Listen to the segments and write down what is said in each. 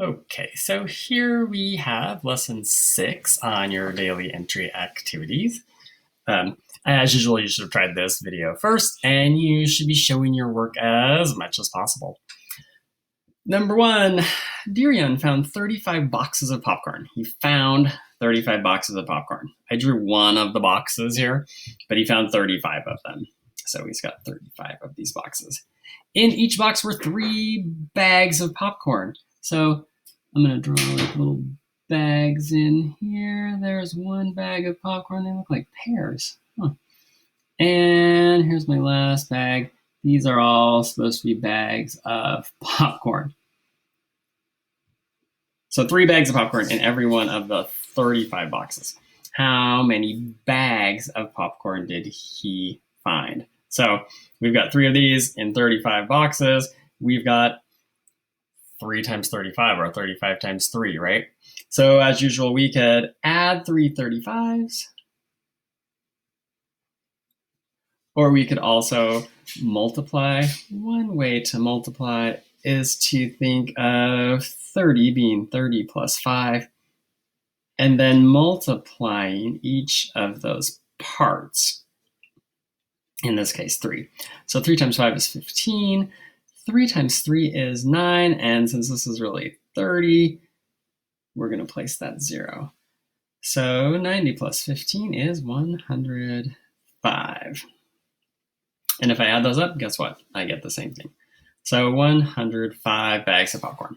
Okay, so here we have lesson 6 on your daily entry activities. As usual, you should have tried this video first, and you should be showing your work as much as possible. Number 1, Dirian found 35 boxes of popcorn. He found 35 boxes of popcorn. I drew one of the boxes here, but he found 35 of them. So he's got 35 of these boxes. In each box were 3 bags of popcorn. So I'm going to draw like little bags in here. There's one bag of popcorn. They look like pears. Huh. And here's my last bag. These are all supposed to be bags of popcorn. So 3 bags of popcorn in every one of the 35 boxes. How many bags of popcorn did he find? So we've got 3 of these in 35 boxes. We've got 3 times 35, or 35 times 3, right? So as usual, we could add 3 35s. Or we could also multiply. One way to multiply is to think of 30 being 30 plus 5, and then multiplying each of those parts. In this case, 3. So 3 times 5 is 15. 3 times 3 is 9. And since this is really 30, we're going to place that 0. So 90 plus 15 is 105. And if I add those up, guess what? I get the same thing. So 105 bags of popcorn.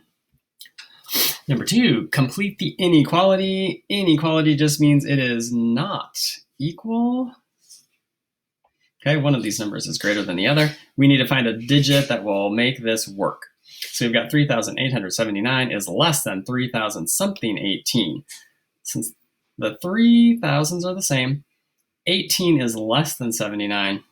Number 2, complete the inequality. Inequality just means it is not equal. Okay, one of these numbers is greater than the other. We need to find a digit that will make this work. So we've got 3,879 is less than 3,000 something 18. Since the 3,000s are the same, 18 is less than 79.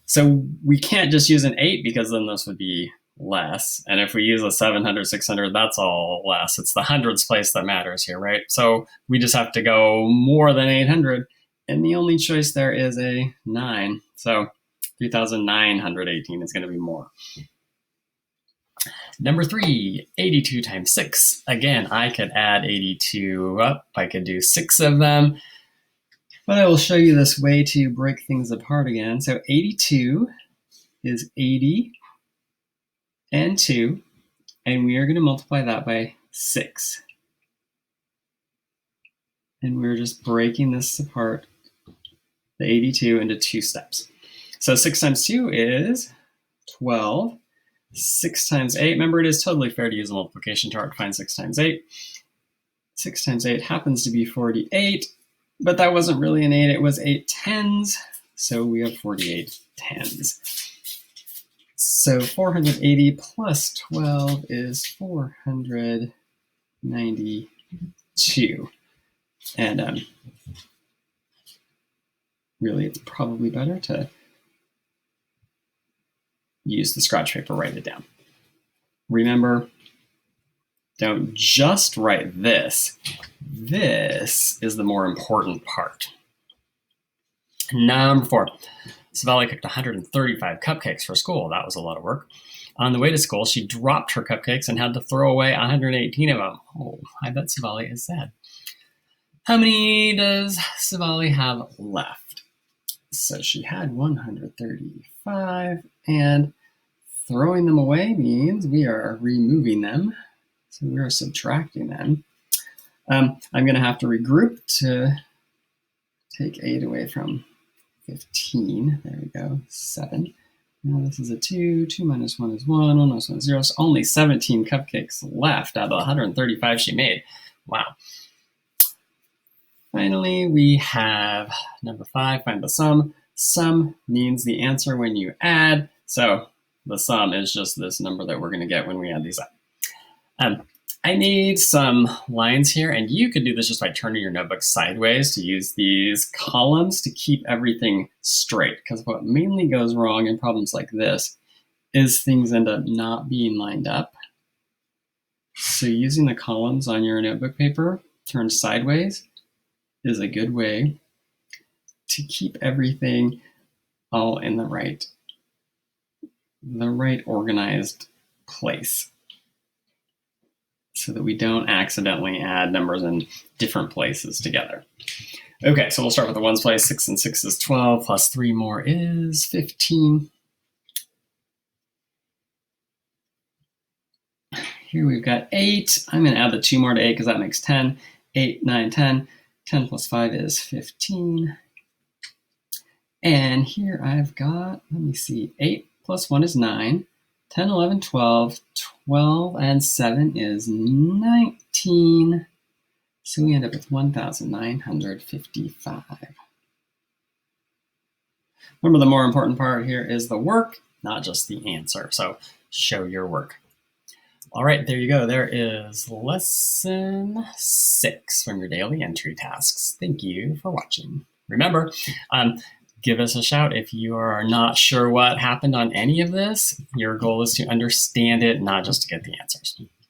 So we can't just use an 8 because then this would be less. And if we use a 700, 600, that's all less. It's the hundreds place that matters here, right? So we just have to go more than 800. And the only choice there is a 9. So 3,918 is going to be more. Number 3, 82 times 6. Again, I could add 82 up. I could do 6 of them. But I will show you this way to break things apart again. So 82 is 80 and 2. And we are going to multiply that by 6. And we're just breaking this apart, the 82, into 2 steps. So 6 times 2 is 12. 6 times 8, remember it is totally fair to use a multiplication chart to find 6 times 8. 6 times 8 happens to be 48, but that wasn't really an 8, it was 8 tens, so we have 48 tens. So 480 plus 12 is 492. And really, it's probably better to use the scratch paper, write it down. Remember, don't just write this. This is the more important part. Number 4, Savali cooked 135 cupcakes for school. That was a lot of work. On the way to school, she dropped her cupcakes and had to throw away 118 of them. Oh, I bet Savali is sad. How many does Savali have left? So she had 135, and throwing them away means we are removing them. So we are subtracting them. I'm going to have to regroup to take 8 away from 15. There we go, 7. Now this is a 2. 2 minus 1 is 1. 1 minus 1 is 0. So only 17 cupcakes left out of the 135 she made. Wow. Finally, we have number 5, find the sum. Sum means the answer when you add. So the sum is just this number that we're going to get when we add these up. I need some lines here, and you could do this just by turning your notebook sideways to use these columns to keep everything straight. Because what mainly goes wrong in problems like this is things end up not being lined up. So using the columns on your notebook paper turned sideways is a good way to keep everything all in the right organized place. So so that we don't accidentally add numbers in different places together. Okay, so we'll start with the ones place. 6 and 6 is 12, plus 3 more is 15. Here we've got 8. I'm going to add the 2 more to 8 because that makes 10. 8, 9, 10. 10 plus 5 is 15. And here I've got, let me see, 8 plus 1 is 9. 10, 11, 12. 12 and 7 is 19. So we end up with 1,955. Remember, the more important part here is the work, not just the answer. So show your work. All right, there you go. There is lesson 6 from your daily entry tasks. Thank you for watching. Remember, give us a shout if you are not sure what happened on any of this. Your goal is to understand it, not just to get the answers.